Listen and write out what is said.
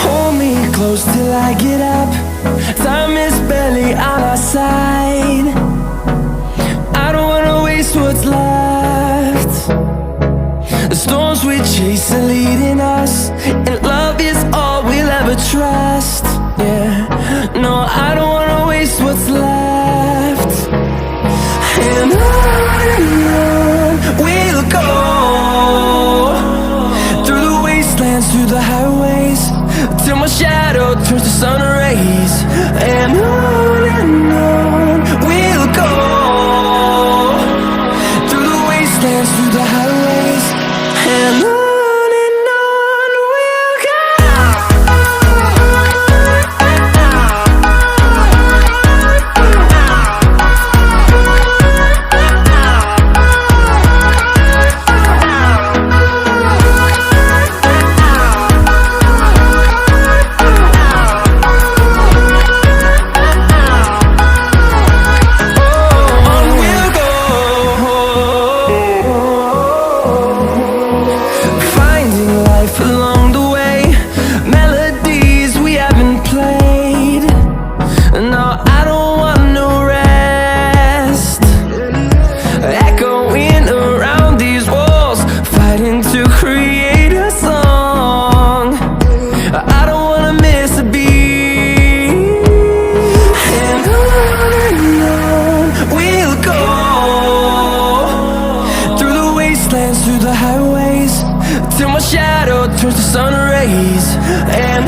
Hold me close till I get up. Time is barely on our side. I don't wanna waste what's left. The storms we chase are leading us, and love is all we'll ever trust. Yeah, no, I don't wanna waste what's left. And on we'll go, through the wastelands, through the highways, till my shadow turns to sun rays. And on we'll go, through the wastelands, through the highways, and on we'll go. Along the way, melodies we haven't played. No, I don't want no rest. Echoing around these walls, fighting to create a song. I don't wanna miss a beat. And on we'll go, through the wastelands, through the highways, till my shadow turns to sun rays. And